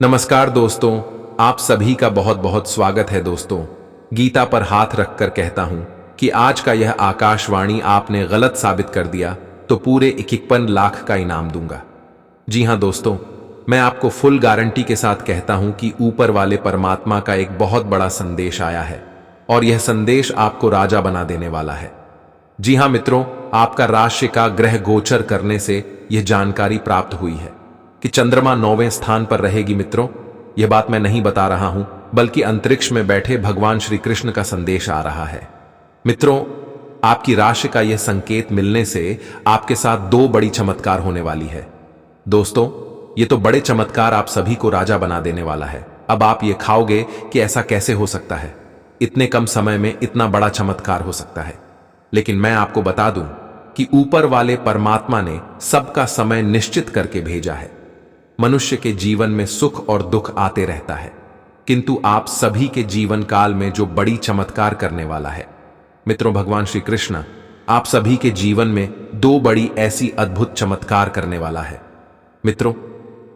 नमस्कार दोस्तों, आप सभी का बहुत बहुत स्वागत है दोस्तों। गीता पर हाथ रखकर कहता हूं कि आज का यह आकाशवाणी आपने गलत साबित कर दिया तो पूरे 51 लाख का इनाम दूंगा। जी हां दोस्तों, मैं आपको फुल गारंटी के साथ कहता हूं कि ऊपर वाले परमात्मा का एक बहुत बड़ा संदेश आया है और यह संदेश आपको राजा बना देने वाला है। जी हां मित्रों, आपका राशि का ग्रह गोचर करने से यह जानकारी प्राप्त हुई है कि चंद्रमा 9वें स्थान पर रहेगी। मित्रों, यह बात मैं नहीं बता रहा हूं, बल्कि अंतरिक्ष में बैठे भगवान श्री कृष्ण का संदेश आ रहा है। मित्रों, आपकी राशि का यह संकेत मिलने से आपके साथ दो बड़ी चमत्कार होने वाली है। दोस्तों, ये तो बड़े चमत्कार आप सभी को राजा बना देने वाला है। अब आप ये खाओगे कि ऐसा कैसे हो सकता है, इतने कम समय में इतना बड़ा चमत्कार हो सकता है। लेकिन मैं आपको बता दूं कि ऊपर वाले परमात्मा ने सबका समय निश्चित करके भेजा है। मनुष्य के जीवन में सुख और दुख आते रहता है, किंतु आप सभी के जीवन काल में जो बड़ी चमत्कार करने वाला है, मित्रों, भगवान श्री कृष्ण आप सभी के जीवन में दो बड़ी ऐसी अद्भुत चमत्कार करने वाला है। मित्रों,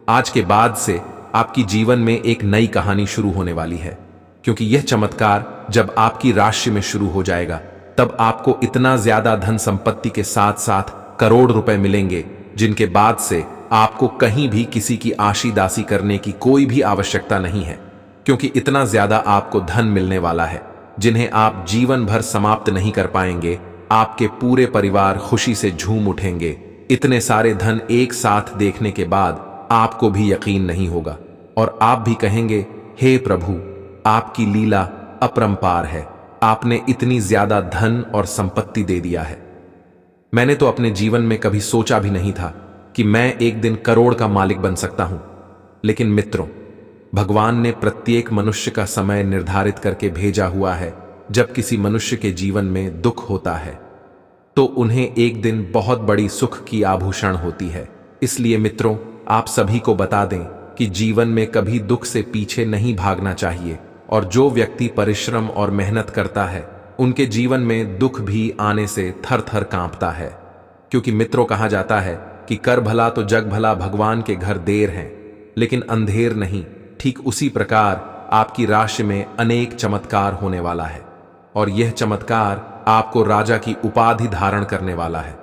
आज के बाद से आपकी जीवन में एक नई कहानी शुरू होने वाली है, क्योंकि यह चमत्कार जब आपकी राशि में शुरू हो जाएगा तब आपको इतना ज्यादा धन संपत्ति के साथ साथ करोड़ रुपए मिलेंगे, जिनके बाद से आपको कहीं भी किसी की आशी दासी करने की कोई भी आवश्यकता नहीं है, क्योंकि इतना ज्यादा आपको धन मिलने वाला है जिन्हें आप जीवन भर समाप्त नहीं कर पाएंगे। आपके पूरे परिवार खुशी से झूम उठेंगे। इतने सारे धन एक साथ देखने के बाद आपको भी यकीन नहीं होगा और आप भी कहेंगे, हे प्रभु, आपकी लीला अपरंपार है, आपने इतनी ज्यादा धन और संपत्ति दे दिया है। मैंने तो अपने जीवन में कभी सोचा भी नहीं था कि मैं एक दिन करोड़ का मालिक बन सकता हूं। लेकिन मित्रों, भगवान ने प्रत्येक मनुष्य का समय निर्धारित करके भेजा हुआ है। जब किसी मनुष्य के जीवन में दुख होता है तो उन्हें एक दिन बहुत बड़ी सुख की आभूषण होती है। इसलिए मित्रों, आप सभी को बता दें कि जीवन में कभी दुख से पीछे नहीं भागना चाहिए, और जो व्यक्ति परिश्रम और मेहनत करता है उनके जीवन में दुख भी आने से थर थर कांपता है। क्योंकि मित्रों, कहा जाता है कि कर भला तो जग भला, भगवान के घर देर हैं लेकिन अंधेर नहीं। ठीक उसी प्रकार आपकी राशि में अनेक चमत्कार होने वाला है और यह चमत्कार आपको राजा की उपाधि धारण करने वाला है।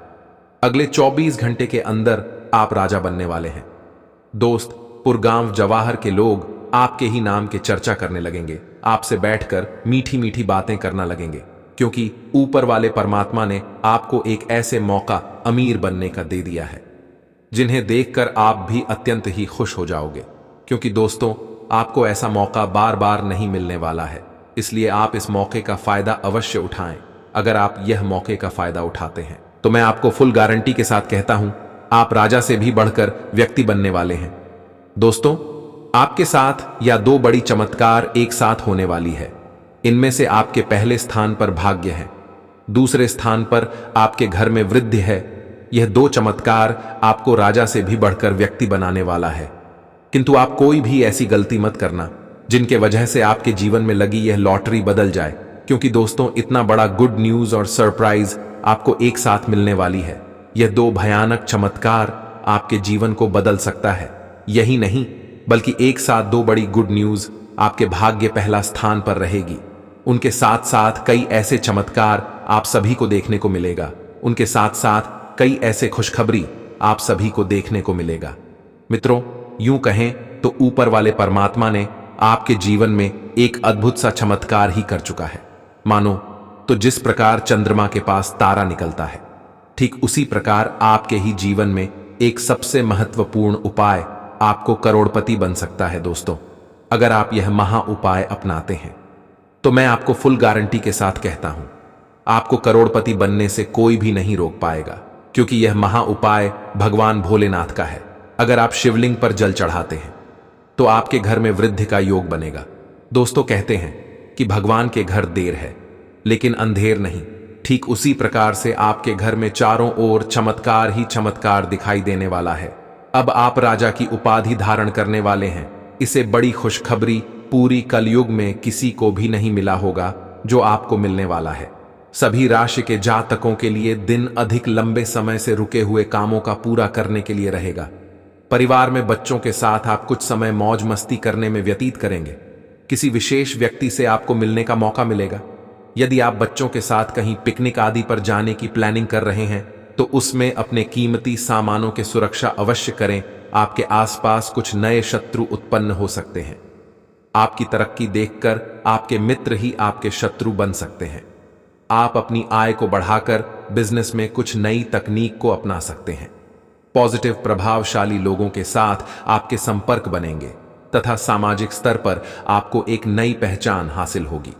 अगले 24 घंटे के अंदर आप राजा बनने वाले हैं। दोस्त, पुरगांव जवाहर के लोग आपके ही नाम के चर्चा करने लगेंगे, आपसे बैठकर मीठी मीठी बातें करना लगेंगे, क्योंकि ऊपर वाले परमात्मा ने आपको एक ऐसे मौका अमीर बनने का दे दिया है जिन्हें देखकर आप भी अत्यंत ही खुश हो जाओगे। क्योंकि दोस्तों, आपको ऐसा मौका बार बार नहीं मिलने वाला है, इसलिए आप इस मौके का फायदा अवश्य उठाएं। अगर आप यह मौके का फायदा उठाते हैं तो मैं आपको फुल गारंटी के साथ कहता हूं, आप राजा से भी बढ़कर व्यक्ति बनने वाले हैं। दोस्तों, आपके साथ या दो बड़ी चमत्कार एक साथ होने वाली है। इनमें से आपके पहले स्थान पर भाग्य है, दूसरे स्थान पर आपके घर में वृद्धि है। यह दो चमत्कार आपको राजा से भी बढ़कर व्यक्ति बनाने वाला है। किंतु आप कोई भी ऐसी गलती मत करना जिनके वजह से आपके जीवन में लगी यह लॉटरी बदल जाए, क्योंकि दोस्तों, इतना बड़ा गुड न्यूज और सरप्राइज आपको एक साथ मिलने वाली है। यह दो भयानक चमत्कार आपके जीवन को बदल सकता है। यही नहीं, बल्कि एक साथ दो बड़ी गुड न्यूज आपके भाग्य पहला स्थान पर रहेगी। उनके साथ साथ कई ऐसे चमत्कार आप सभी को देखने को मिलेगा। उनके साथ साथ कई ऐसे खुशखबरी आप सभी को देखने को मिलेगा। मित्रों, यूं कहें तो ऊपर वाले परमात्मा ने आपके जीवन में एक अद्भुत सा चमत्कार ही कर चुका है। मानो तो जिस प्रकार चंद्रमा के पास तारा निकलता है, ठीक उसी प्रकार आपके ही जीवन में एक सबसे महत्वपूर्ण उपाय आपको करोड़पति बन सकता है। दोस्तों, अगर आप यह महा उपाय अपनाते हैं तो मैं आपको फुल गारंटी के साथ कहता हूं, आपको करोड़पति बनने से कोई भी नहीं रोक पाएगा, क्योंकि यह महा उपाय भगवान भोलेनाथ का है। अगर आप शिवलिंग पर जल चढ़ाते हैं तो आपके घर में वृद्धि का योग बनेगा। दोस्तों, कहते हैं कि भगवान के घर देर है लेकिन अंधेर नहीं। ठीक उसी प्रकार से आपके घर में चारों ओर चमत्कार ही चमत्कार दिखाई देने वाला है। अब आप राजा की उपाधि धारण करने वाले हैं। इसे बड़ी खुशखबरी पूरी कलयुग में किसी को भी नहीं मिला होगा जो आपको मिलने वाला है। सभी राशि के जातकों के लिए दिन अधिक लंबे समय से रुके हुए कामों का पूरा करने के लिए रहेगा। परिवार में बच्चों के साथ आप कुछ समय मौज मस्ती करने में व्यतीत करेंगे। किसी विशेष व्यक्ति से आपको मिलने का मौका मिलेगा। यदि आप बच्चों के साथ कहीं पिकनिक आदि पर जाने की प्लानिंग कर रहे हैं तो उसमें अपने कीमती सामानों की सुरक्षा अवश्य करें। आपके आसपास कुछ नए शत्रु उत्पन्न हो सकते हैं। आपकी तरक्की देखकर आपके मित्र ही आपके शत्रु बन सकते हैं। आप अपनी आय को बढ़ाकर बिजनेस में कुछ नई तकनीक को अपना सकते हैं। पॉजिटिव प्रभावशाली लोगों के साथ आपके संपर्क बनेंगे तथा सामाजिक स्तर पर आपको एक नई पहचान हासिल होगी।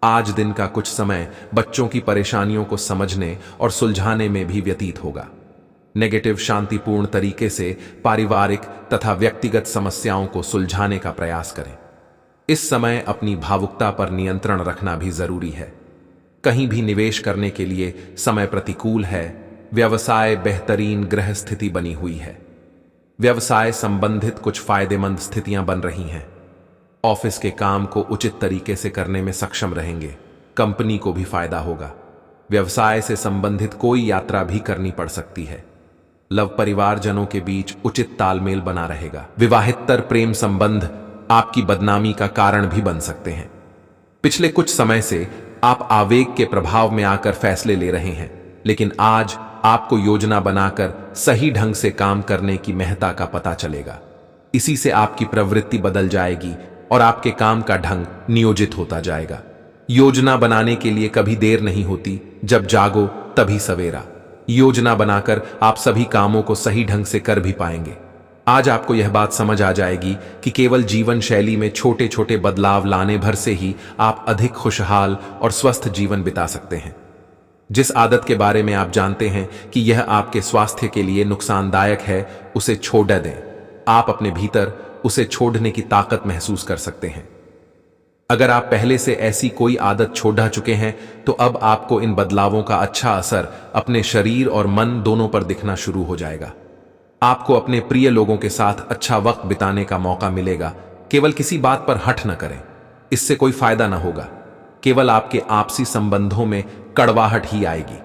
आज दिन का कुछ समय बच्चों की परेशानियों को समझने और सुलझाने में भी व्यतीत होगा। नेगेटिव शांतिपूर्ण तरीके से पारिवारिक तथा व्यक्तिगत समस्याओं को सुलझाने का प्रयास करें। इस समय अपनी भावुकता पर नियंत्रण रखना भी जरूरी है। कहीं भी निवेश करने के लिए समय प्रतिकूल है। व्यवसाय बेहतरीन ग्रह स्थिति बनी हुई है। व्यवसाय संबंधित कुछ फायदेमंद स्थितियां बन रही हैं। ऑफिस के काम को उचित तरीके से करने में सक्षम रहेंगे। कंपनी को भी फायदा होगा। व्यवसाय से संबंधित कोई यात्रा भी करनी पड़ सकती है। लव परिवारजनों के बीच उचित तालमेल बना रहेगा। विवाहितर प्रेम संबंध आपकी बदनामी का कारण भी बन सकते हैं। पिछले कुछ समय से आप आवेग के प्रभाव में आकर फैसले ले रहे हैं, लेकिन आज आपको योजना बनाकर सही ढंग से काम करने की महत्ता का पता चलेगा। इसी से आपकी प्रवृत्ति बदल जाएगी और आपके काम का ढंग नियोजित होता जाएगा। योजना बनाने के लिए कभी देर नहीं होती, जब जागो तभी सवेरा। योजना बनाकर आप सभी कामों को सही ढंग से कर भी पाएंगे। आज आपको यह बात समझ आ जाएगी कि केवल जीवन शैली में छोटे छोटे बदलाव लाने भर से ही आप अधिक खुशहाल और स्वस्थ जीवन बिता सकते हैं। जिस आदत के बारे में आप जानते हैं कि यह आपके स्वास्थ्य के लिए नुकसानदायक है, उसे छोड़ दें। आप अपने भीतर उसे छोड़ने की ताकत महसूस कर सकते हैं। अगर आप पहले से ऐसी कोई आदत छोड़ चुके हैं तो अब आपको इन बदलावों का अच्छा असर अपने शरीर और मन दोनों पर दिखना शुरू हो जाएगा। आपको अपने प्रिय लोगों के साथ अच्छा वक्त बिताने का मौका मिलेगा। केवल किसी बात पर हठ न करें, इससे कोई फायदा न होगा। केवल आपके आपसी संबंधों में कड़वाहट ही आएगी।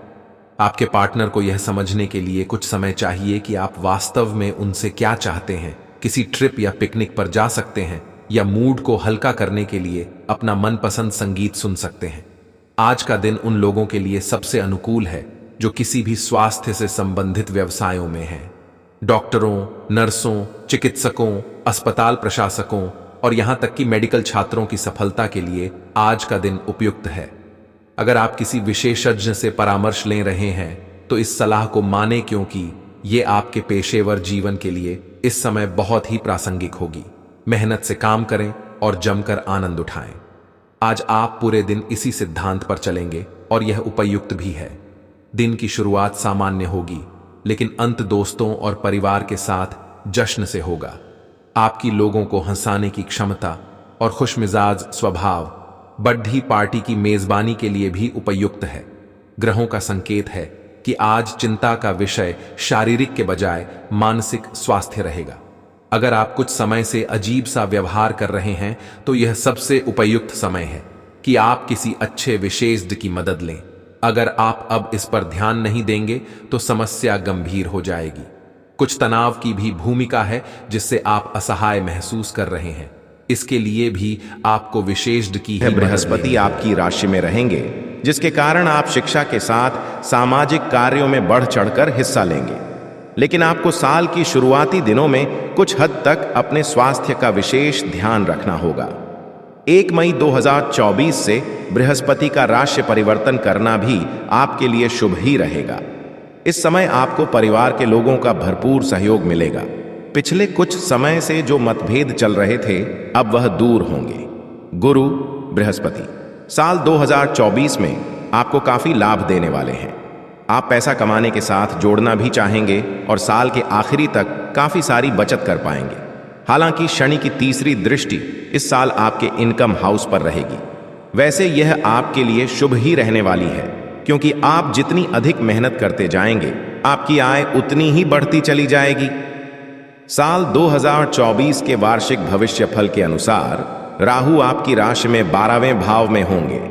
आपके पार्टनर को यह समझने के लिए कुछ समय चाहिए कि आप वास्तव में उनसे क्या चाहते हैं। किसी ट्रिप या पिकनिक पर जा सकते हैं या मूड को हल्का करने के लिए अपना मनपसंद संगीत सुन सकते हैं। आज का दिन उन लोगों के लिए सबसे अनुकूल है जो किसी भी स्वास्थ्य से संबंधित व्यवसायों में हैं। डॉक्टरों, नर्सों, चिकित्सकों, अस्पताल प्रशासकों और यहां तक कि मेडिकल छात्रों की सफलता के लिए आज का दिन उपयुक्त है। अगर आप किसी विशेषज्ञ से परामर्श ले रहे हैं तो इस सलाह को माने, क्योंकि ये आपके पेशेवर जीवन के लिए इस समय बहुत ही प्रासंगिक होगी। मेहनत से काम करें और जमकर आनंद उठाएं। आज आप पूरे दिन इसी सिद्धांत पर चलेंगे और यह उपयुक्त भी है। दिन की शुरुआत सामान्य होगी, लेकिन अंत दोस्तों और परिवार के साथ जश्न से होगा। आपकी लोगों को हंसाने की क्षमता और खुशमिजाज स्वभाव बर्थडे पार्टी की मेजबानी के लिए भी उपयुक्त है। ग्रहों का संकेत है कि आज चिंता का विषय शारीरिक के बजाय मानसिक स्वास्थ्य रहेगा। अगर आप कुछ समय से अजीब सा व्यवहार कर रहे हैं तो यह सबसे उपयुक्त समय है कि आप किसी अच्छे विशेषज्ञ की मदद लें। अगर आप अब इस पर ध्यान नहीं देंगे तो समस्या गंभीर हो जाएगी। कुछ तनाव की भी भूमिका है जिससे आप असहाय महसूस कर रहे हैं। इसके लिए भी आपको विशेषज्ञ की ही बृहस्पति आपकी राशि में रहेंगे, जिसके कारण आप शिक्षा के साथ सामाजिक कार्यों में बढ़ चढ़कर हिस्सा लेंगे। लेकिन आपको साल की शुरुआती दिनों में कुछ हद तक अपने स्वास्थ्य का विशेष ध्यान रखना होगा। 1 मई 2024 से बृहस्पति का राशि परिवर्तन करना भी आपके लिए शुभ ही रहेगा। इस समय आपको परिवार के लोगों का भरपूर सहयोग मिलेगा। पिछले कुछ समय से जो मतभेद चल रहे थे, अब वह दूर होंगे। गुरु बृहस्पति साल 2024 में आपको काफी लाभ देने वाले हैं। आप पैसा कमाने के साथ जोड़ना भी चाहेंगे और साल के आखिरी तक काफी सारी बचत कर पाएंगे। हालांकि शनि की तीसरी दृष्टि इस साल आपके इनकम हाउस पर रहेगी। वैसे यह आपके लिए शुभ ही रहने वाली है, क्योंकि आप जितनी अधिक मेहनत करते जाएंगे, आपकी आय उतनी ही बढ़ती चली जाएगी। साल 2024 के वार्षिक भविष्यफल के अनुसार राहु आपकी राशि में 12वें भाव में होंगे।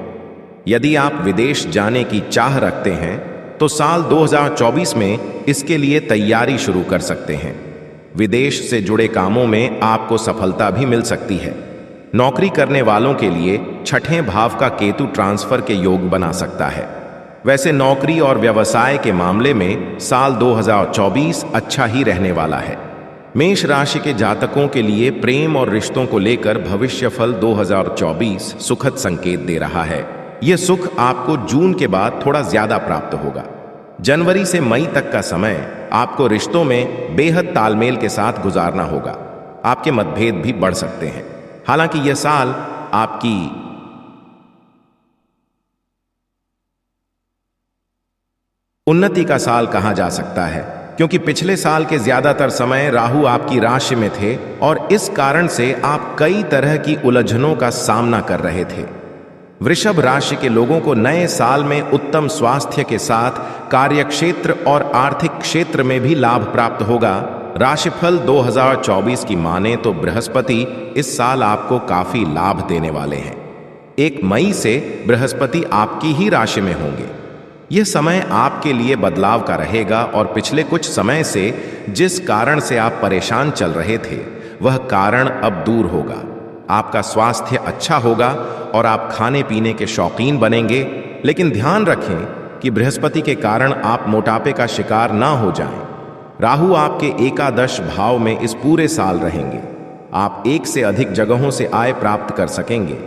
यदि आप विदेश जाने की चाह रखते हैं तो साल 2024 में इसके लिए तैयारी शुरू कर सकते हैं। विदेश से जुड़े कामों में आपको सफलता भी मिल सकती है। नौकरी करने वालों के लिए छठे भाव का केतु ट्रांसफर के योग बना सकता है। वैसे नौकरी और व्यवसाय के मामले में साल 2024 अच्छा ही रहने वाला है। मेष राशि के जातकों के लिए प्रेम और रिश्तों को लेकर भविष्यफल 2024 सुखद संकेत दे रहा है। यह सुख आपको जून के बाद थोड़ा ज्यादा प्राप्त होगा। जनवरी से मई तक का समय आपको रिश्तों में बेहद तालमेल के साथ गुजारना होगा। आपके मतभेद भी बढ़ सकते हैं। हालांकि यह साल आपकी उन्नति का साल कहा जा सकता है, क्योंकि पिछले साल के ज्यादातर समय राहु आपकी राशि में थे और इस कारण से आप कई तरह की उलझनों का सामना कर रहे थे। वृषभ राशि के लोगों को नए साल में उत्तम स्वास्थ्य के साथ कार्यक्षेत्र और आर्थिक क्षेत्र में भी लाभ प्राप्त होगा। राशिफल 2024 की माने तो बृहस्पति इस साल आपको काफी लाभ देने वाले हैं। 1 मई से बृहस्पति आपकी ही राशि में होंगे। यह समय आपके लिए बदलाव का रहेगा और पिछले कुछ समय से जिस कारण से आप परेशान चल रहे थे वह कारण अब दूर होगा। आपका स्वास्थ्य अच्छा होगा और आप खाने पीने के शौकीन बनेंगे, लेकिन ध्यान रखें कि बृहस्पति के कारण आप मोटापे का शिकार ना हो जाएं। राहु आपके एकादश भाव में इस पूरे साल रहेंगे। आप एक से अधिक जगहों से आय प्राप्त कर सकेंगे।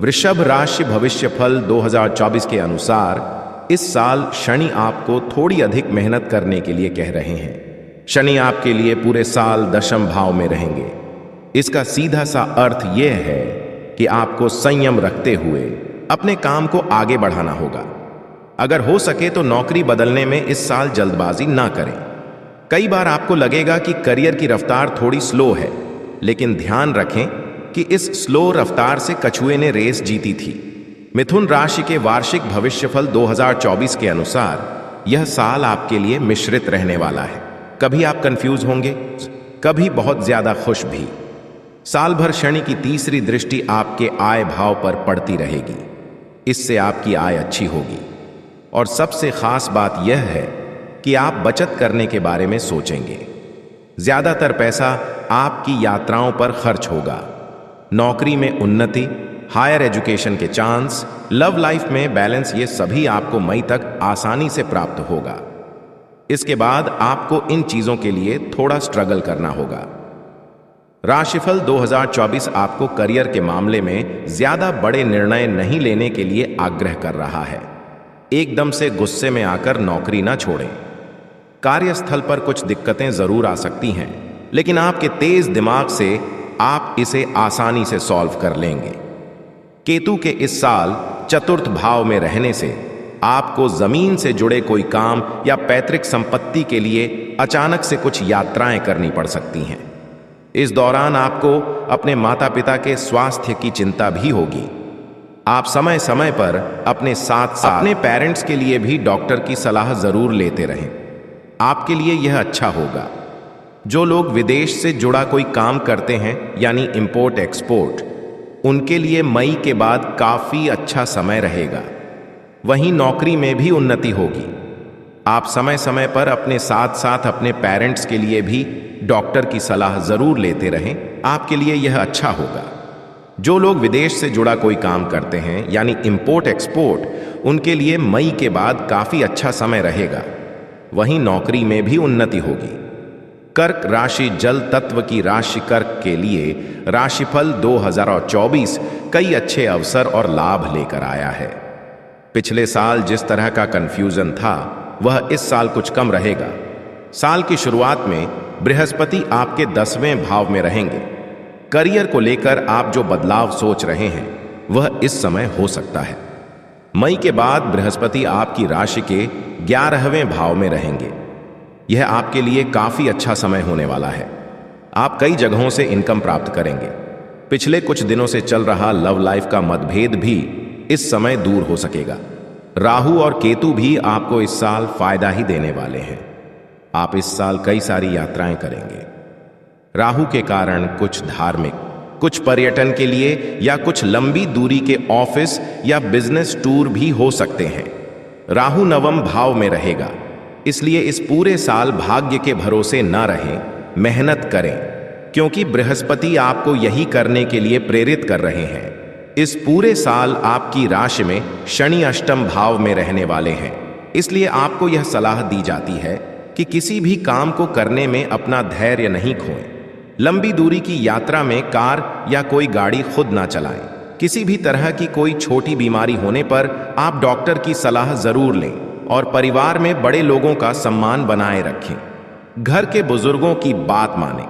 वृषभ राशि भविष्यफल 2024 के अनुसार इस साल शनि आपको थोड़ी अधिक मेहनत करने के लिए कह रहे हैं। शनि आपके लिए पूरे साल दशम भाव में रहेंगे। इसका सीधा सा अर्थ यह है कि आपको संयम रखते हुए अपने काम को आगे बढ़ाना होगा। अगर हो सके तो नौकरी बदलने में इस साल जल्दबाजी ना करें। कई बार आपको लगेगा कि करियर की रफ्तार थोड़ी स्लो है, लेकिन ध्यान रखें कि इस स्लो रफ्तार से कछुए ने रेस जीती थी। मिथुन राशि के वार्षिक भविष्यफल 2024 के अनुसार यह साल आपके लिए मिश्रित रहने वाला है। कभी आप कंफ्यूज होंगे, कभी बहुत ज्यादा खुश भी। साल भर शनि की तीसरी दृष्टि आपके आय भाव पर पड़ती रहेगी। इससे आपकी आय अच्छी होगी और सबसे खास बात यह है कि आप बचत करने के बारे में सोचेंगे। ज्यादातर पैसा आपकी यात्राओं पर खर्च होगा। नौकरी में उन्नति, हायर एजुकेशन के चांस, लव लाइफ में बैलेंस, ये सभी आपको मई तक आसानी से प्राप्त होगा। इसके बाद आपको इन चीजों के लिए थोड़ा स्ट्रगल करना होगा। राशिफल 2024 आपको करियर के मामले में ज्यादा बड़े निर्णय नहीं लेने के लिए आग्रह कर रहा है। एकदम से गुस्से में आकर नौकरी ना छोड़ें। कार्यस्थल पर कुछ दिक्कतें जरूर आ सकती हैं, लेकिन आपके तेज दिमाग से आप इसे आसानी से सॉल्व कर लेंगे। केतु के इस साल चतुर्थ भाव में रहने से आपको जमीन से जुड़े कोई काम या पैतृक संपत्ति के लिए अचानक से कुछ यात्राएं करनी पड़ सकती हैं। इस दौरान आपको अपने माता पिता के स्वास्थ्य की चिंता भी होगी। आप समय समय पर अपने साथ साथ अपने पेरेंट्स के लिए भी डॉक्टर की सलाह जरूर लेते रहें। आपके लिए यह अच्छा होगा। जो लोग विदेश से जुड़ा कोई काम करते हैं यानी इंपोर्ट एक्सपोर्ट, उनके लिए मई के बाद काफी अच्छा समय रहेगा। वहीं नौकरी में भी उन्नति होगी। आप समय समय पर अपने साथ साथ अपने पेरेंट्स के लिए भी डॉक्टर की सलाह जरूर लेते रहें। आपके लिए यह अच्छा होगा। जो लोग विदेश से जुड़ा कोई काम करते हैं यानी इंपोर्ट एक्सपोर्ट, उनके लिए मई के बाद काफी अच्छा समय रहेगा। वहीं नौकरी में भी उन्नति होगी। कर्क राशि जल तत्व की राशि कर्क के लिए राशिफल 2024 कई अच्छे अवसर और लाभ लेकर आया है। पिछले साल जिस तरह का कंफ्यूजन था वह इस साल कुछ कम रहेगा। साल की शुरुआत में बृहस्पति आपके 10वें भाव में रहेंगे। करियर को लेकर आप जो बदलाव सोच रहे हैं वह इस समय हो सकता है। मई के बाद बृहस्पति आपकी राशि के 11वें भाव में रहेंगे। यह आपके लिए काफी अच्छा समय होने वाला है। आप कई जगहों से इनकम प्राप्त करेंगे। पिछले कुछ दिनों से चल रहा लव लाइफ का मतभेद भी इस समय दूर हो सकेगा। राहु और केतु भी आपको इस साल फायदा ही देने वाले हैं। आप इस साल कई सारी यात्राएं करेंगे। राहु के कारण कुछ धार्मिक, कुछ पर्यटन के लिए या कुछ लंबी दूरी के ऑफिस या बिजनेस टूर भी हो सकते हैं। राहु 9वें भाव में रहेगा, इसलिए इस पूरे साल भाग्य के भरोसे न रहें मेहनत करें, क्योंकि बृहस्पति आपको यही करने के लिए प्रेरित कर रहे हैं। इस पूरे साल आपकी राशि में शनि अष्टम भाव में रहने वाले हैं, इसलिए आपको यह सलाह दी जाती है कि किसी भी काम को करने में अपना धैर्य नहीं खोएं। लंबी दूरी की यात्रा में कार या कोई गाड़ी खुद ना चलाएं। किसी भी तरह की कोई छोटी बीमारी होने पर आप डॉक्टर की सलाह जरूर लें और परिवार में बड़े लोगों का सम्मान बनाए रखें। घर के बुजुर्गों की बात मानें।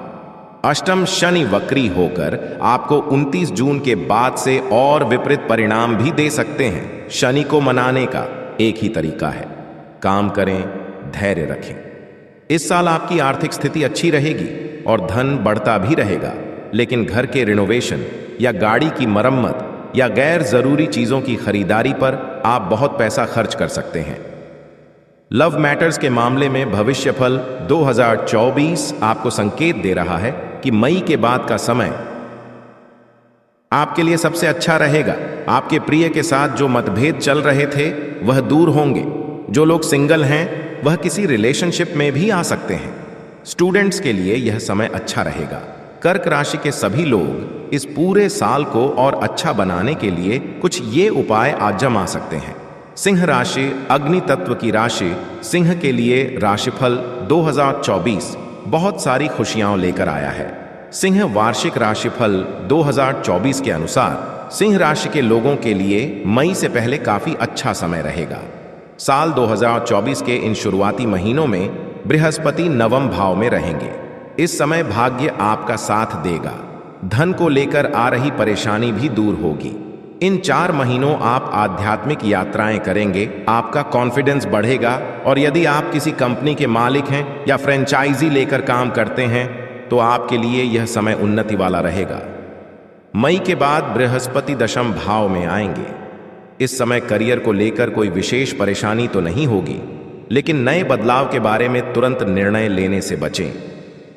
अष्टम शनि वक्री होकर आपको 29 जून के बाद से और विपरीत परिणाम भी दे सकते हैं। शनि को मनाने का एक ही तरीका है, काम करें, धैर्य रखें। इस साल आपकी आर्थिक स्थिति अच्छी रहेगी और धन बढ़ता भी रहेगा, लेकिन घर के रिनोवेशन या गाड़ी की मरम्मत या गैर जरूरी चीजों की खरीदारी पर आप बहुत पैसा खर्च कर सकते हैं। लव मैटर्स के मामले में भविष्यफल 2024 आपको संकेत दे रहा है कि मई के बाद का समय आपके लिए सबसे अच्छा रहेगा। आपके प्रिय के साथ जो मतभेद चल रहे थे वह दूर होंगे। जो लोग सिंगल हैं वह किसी रिलेशनशिप में भी आ सकते हैं। स्टूडेंट्स के लिए यह समय अच्छा रहेगा। कर्क राशि के सभी लोग इस पूरे साल को और अच्छा बनाने के लिए कुछ ये उपाय आजमा सकते हैं। सिंह राशि अग्नि तत्व की राशि, सिंह के लिए राशिफल 2024 बहुत सारी खुशियां लेकर आया है। सिंह वार्षिक राशिफल 2024 के अनुसार सिंह राशि के लोगों के लिए मई से पहले काफी अच्छा समय रहेगा। साल 2024 के इन शुरुआती महीनों में बृहस्पति नवम भाव में रहेंगे। इस समय भाग्य आपका साथ देगा। धन को लेकर आ रही परेशानी भी दूर होगी। इन 4 महीनों आप आध्यात्मिक यात्राएं करेंगे, आपका कॉन्फिडेंस बढ़ेगा और यदि आप किसी कंपनी के मालिक हैं या फ्रेंचाइजी लेकर काम करते हैं तो आपके लिए यह समय उन्नति वाला रहेगा। मई के बाद बृहस्पति दशम भाव में आएंगे। इस समय करियर को लेकर कोई विशेष परेशानी तो नहीं होगी, लेकिन नए बदलाव के बारे में तुरंत निर्णय लेने से बचें।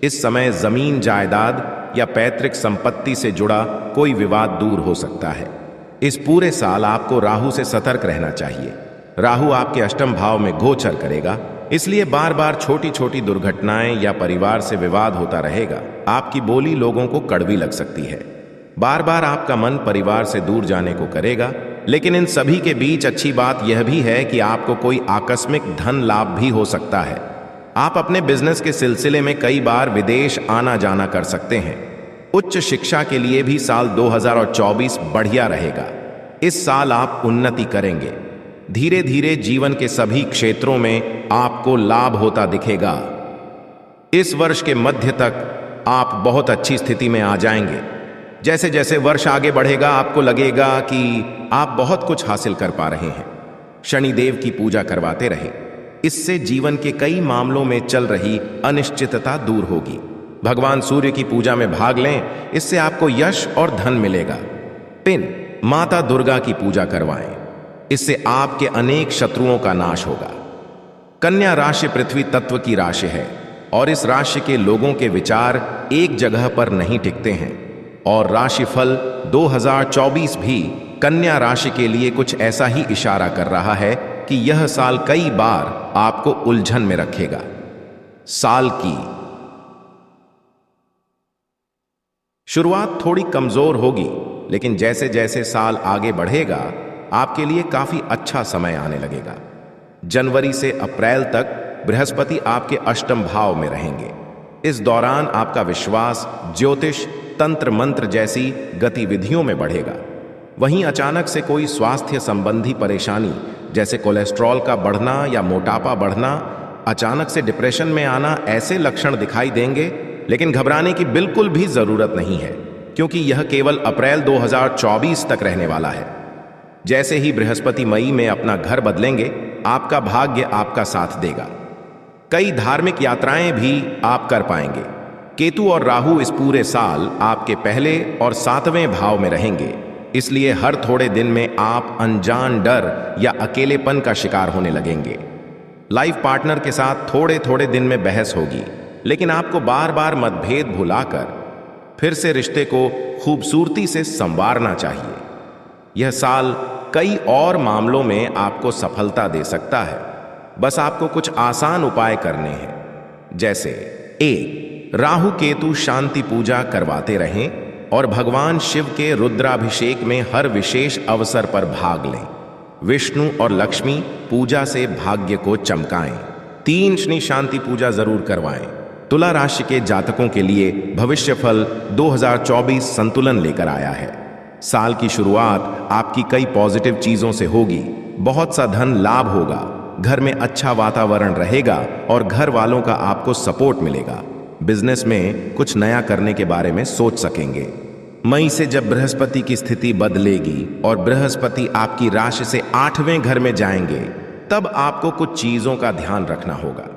इस समय जमीन जायदाद या पैतृक संपत्ति से जुड़ा कोई विवाद दूर हो सकता है। इस पूरे साल आपको राहु से सतर्क रहना चाहिए। राहु आपके अष्टम भाव में गोचर करेगा, इसलिए बार बार छोटी छोटी दुर्घटनाएं या परिवार से विवाद होता रहेगा। आपकी बोली लोगों को कड़वी लग सकती है। बार बार आपका मन परिवार से दूर जाने को करेगा, लेकिन इन सभी के बीच अच्छी बात यह भी है कि आपको कोई आकस्मिक धन लाभ भी हो सकता है। आप अपने बिजनेस के सिलसिले में कई बार विदेश आना जाना कर सकते हैं। उच्च शिक्षा के लिए भी साल 2024 बढ़िया रहेगा। इस साल आप उन्नति करेंगे। धीरे धीरे जीवन के सभी क्षेत्रों में आपको लाभ होता दिखेगा। इस वर्ष के मध्य तक आप बहुत अच्छी स्थिति में आ जाएंगे। जैसे जैसे वर्ष आगे बढ़ेगा आपको लगेगा कि आप बहुत कुछ हासिल कर पा रहे हैं। शनिदेव की पूजा करवाते रहे, इससे जीवन के कई मामलों में चल रही अनिश्चितता दूर होगी। भगवान सूर्य की पूजा में भाग लें, इससे आपको यश और धन मिलेगा। पिन माता दुर्गा की पूजा करवाएं, इससे आपके अनेक शत्रुओं का नाश होगा। कन्या राशि पृथ्वी तत्व की राशि है और इस राशि के लोगों के विचार एक जगह पर नहीं टिकते हैं और राशिफल 2024 भी कन्या राशि के लिए कुछ ऐसा ही इशारा कर रहा है कि यह साल कई बार आपको उलझन में रखेगा। साल की शुरुआत थोड़ी कमजोर होगी, लेकिन जैसे जैसे साल आगे बढ़ेगा आपके लिए काफी अच्छा समय आने लगेगा। जनवरी से अप्रैल तक बृहस्पति आपके अष्टम भाव में रहेंगे। इस दौरान आपका विश्वास ज्योतिष, तंत्र मंत्र जैसी गतिविधियों में बढ़ेगा। वहीं अचानक से कोई स्वास्थ्य संबंधी परेशानी जैसे कोलेस्ट्रॉल का बढ़ना या मोटापा बढ़ना, अचानक से डिप्रेशन में आना, ऐसे लक्षण दिखाई देंगे, लेकिन घबराने की बिल्कुल भी जरूरत नहीं है, क्योंकि यह केवल अप्रैल 2024 तक रहने वाला है। जैसे ही बृहस्पति मई में अपना घर बदलेंगे, आपका भाग्य आपका साथ देगा। कई धार्मिक यात्राएं भी आप कर पाएंगे। केतु और राहु इस पूरे साल आपके पहले और 7वें भाव में रहेंगे, इसलिए हर थोड़े दिन में आप अनजान डर या अकेलेपन का शिकार होने लगेंगे। लाइफ पार्टनर के साथ थोड़े थोड़े दिन में बहस होगी, लेकिन आपको बार बार मतभेद भुलाकर फिर से रिश्ते को खूबसूरती से संवारना चाहिए। यह साल कई और मामलों में आपको सफलता दे सकता है। बस आपको कुछ आसान उपाय करने हैं, जैसे 1. राहु केतु शांति पूजा करवाते रहें और भगवान शिव के रुद्राभिषेक में हर विशेष अवसर पर भाग लें। विष्णु और लक्ष्मी पूजा से भाग्य को चमकाएं। 3 शनि शांति पूजा जरूर करवाएं। तुला राशि के जातकों के लिए भविष्यफल 2024 संतुलन लेकर आया है। साल की शुरुआत आपकी कई पॉजिटिव चीजों से होगी। बहुत सा धन लाभ होगा, घर में अच्छा वातावरण रहेगा और घर वालों का आपको सपोर्ट मिलेगा। बिजनेस में कुछ नया करने के बारे में सोच सकेंगे। मई से जब बृहस्पति की स्थिति बदलेगी और बृहस्पति आपकी राशि से 8वें घर में जाएंगे, तब आपको कुछ चीजों का ध्यान रखना होगा।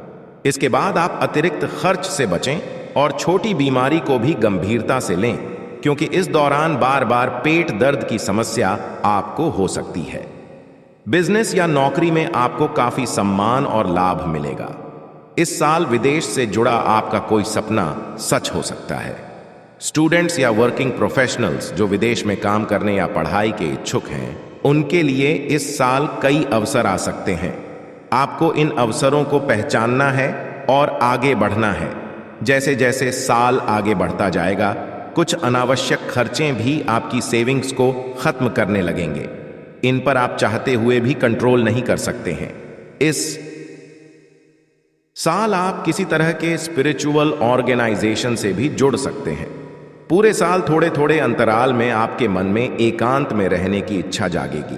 इसके बाद आप अतिरिक्त खर्च से बचें और छोटी बीमारी को भी गंभीरता से लें, क्योंकि इस दौरान बार बार पेट दर्द की समस्या आपको हो सकती है। बिजनेस या नौकरी में आपको काफी सम्मान और लाभ मिलेगा। इस साल विदेश से जुड़ा आपका कोई सपना सच हो सकता है। स्टूडेंट्स या वर्किंग प्रोफेशनल्स जो विदेश में काम करने या पढ़ाई के इच्छुक हैं, उनके लिए इस साल कई अवसर आ सकते हैं। आपको इन अवसरों को पहचानना है और आगे बढ़ना है। जैसे जैसे साल आगे बढ़ता जाएगा, कुछ अनावश्यक खर्चे भी आपकी सेविंग्स को खत्म करने लगेंगे। इन पर आप चाहते हुए भी कंट्रोल नहीं कर सकते हैं। इस साल आप किसी तरह के स्पिरिचुअल ऑर्गेनाइजेशन से भी जुड़ सकते हैं। पूरे साल थोड़े थोड़े अंतराल में आपके मन में एकांत में रहने की इच्छा जागेगी।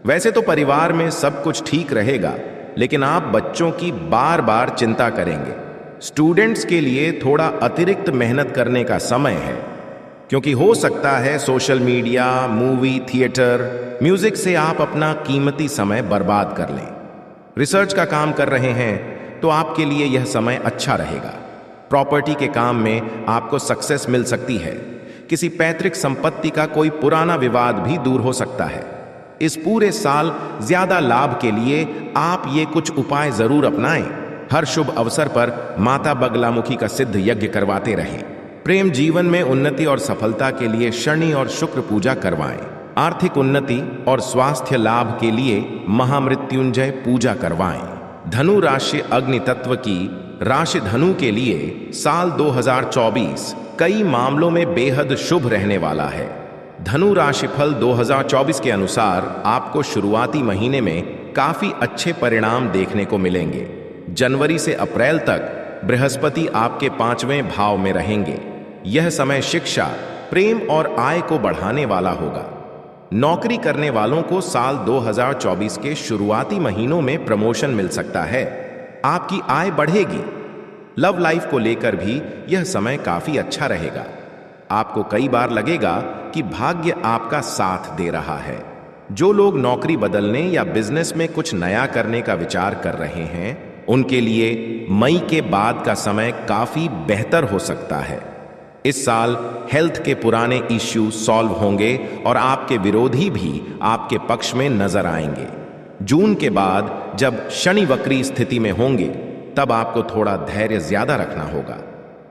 वैसे तो परिवार में सब कुछ ठीक रहेगा, लेकिन आप बच्चों की बार बार चिंता करेंगे। स्टूडेंट्स के लिए थोड़ा अतिरिक्त मेहनत करने का समय है, क्योंकि हो सकता है social media, movie, theatre, music से आप अपना कीमती समय बर्बाद कर लें। रिसर्च का काम कर रहे हैं तो आपके लिए यह समय अच्छा रहेगा। प्रॉपर्टी के काम में आपको सक्सेस मिल सकती है। किसी पैतृक संपत्ति का कोई पुराना विवाद भी दूर हो सकता है। इस पूरे साल ज्यादा लाभ के लिए आप ये कुछ उपाय जरूर अपनाएं। हर शुभ अवसर पर माता बगलामुखी का सिद्ध यज्ञ करवाते रहें। प्रेम जीवन में उन्नति और सफलता के लिए शनि और शुक्र पूजा करवाएं। आर्थिक उन्नति और स्वास्थ्य लाभ के लिए महामृत्युंजय पूजा करवाएं। धनु राशि अग्नि तत्व की राशि धनु के लिए साल 2024 कई मामलों में बेहद शुभ रहने वाला है। धनु राशिफल 2024 के अनुसार आपको शुरुआती महीने में काफी अच्छे परिणाम देखने को मिलेंगे। जनवरी से अप्रैल तक बृहस्पति आपके 5वें भाव में रहेंगे। यह समय शिक्षा, प्रेम और आय को बढ़ाने वाला होगा। नौकरी करने वालों को साल 2024 के शुरुआती महीनों में प्रमोशन मिल सकता है। आपकी आय बढ़ेगी। लव लाइफ को लेकर भी यह समय काफी अच्छा रहेगा। आपको कई बार लगेगा कि भाग्य आपका साथ दे रहा है। जो लोग नौकरी बदलने या बिजनेस में कुछ नया करने का विचार कर रहे हैं, उनके लिए मई के बाद का समय काफी बेहतर हो सकता है। इस साल हेल्थ के पुराने इश्यू सॉल्व होंगे और आपके विरोधी भी आपके पक्ष में नजर आएंगे। जून के बाद जब शनि वक्री स्थिति में होंगे, तब आपको थोड़ा धैर्य ज्यादा रखना होगा।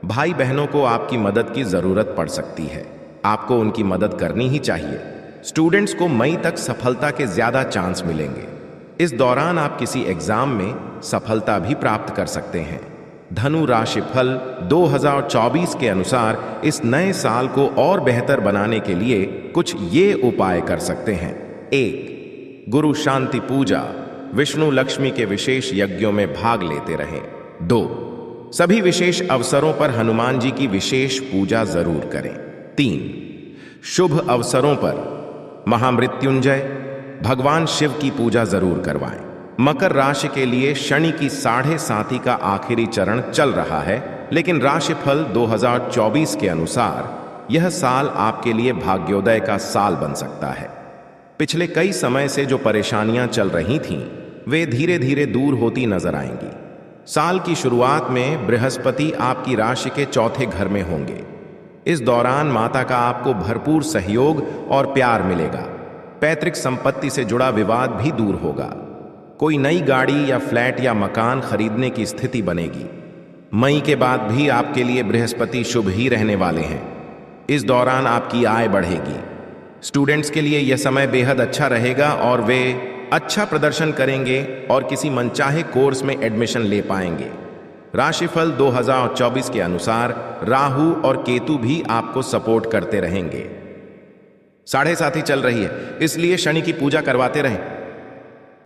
भाई बहनों को आपकी मदद की जरूरत पड़ सकती है। आपको उनकी मदद करनी ही चाहिए। स्टूडेंट्स को मई तक सफलता के ज्यादा चांस मिलेंगे। इस दौरान आप किसी एग्जाम में सफलता भी प्राप्त कर सकते हैं। धनु राशिफल 2024 के अनुसार इस नए साल को और बेहतर बनाने के लिए कुछ ये उपाय कर सकते हैं। 1. गुरु शांति पूजा, विष्णु लक्ष्मी के विशेष यज्ञों में भाग लेते रहें। 2. सभी विशेष अवसरों पर हनुमान जी की विशेष पूजा जरूर करें। 3. शुभ अवसरों पर महामृत्युंजय भगवान शिव की पूजा जरूर करवाएं। मकर राशि के लिए शनि की 7.5 का आखिरी चरण चल रहा है, लेकिन राशिफल 2024 के अनुसार यह साल आपके लिए भाग्योदय का साल बन सकता है। पिछले कई समय से जो परेशानियां चल रही थीं, वे धीरे धीरे दूर होती नजर आएंगी। साल की शुरुआत में बृहस्पति आपकी राशि के 4थे घर में होंगे। इस दौरान माता का आपको भरपूर सहयोग और प्यार मिलेगा। पैतृक संपत्ति से जुड़ा विवाद भी दूर होगा। कोई नई गाड़ी या फ्लैट या मकान खरीदने की स्थिति बनेगी। मई के बाद भी आपके लिए बृहस्पति शुभ ही रहने वाले हैं। इस दौरान आपकी आय बढ़ेगी। स्टूडेंट्स के लिए यह समय बेहद अच्छा रहेगा और वे अच्छा प्रदर्शन करेंगे और किसी मनचाहे कोर्स में एडमिशन ले पाएंगे। राशिफल 2024 के अनुसार राहु और केतु भी आपको सपोर्ट करते रहेंगे। 7.5 चल रही है, इसलिए शनि की पूजा करवाते रहें।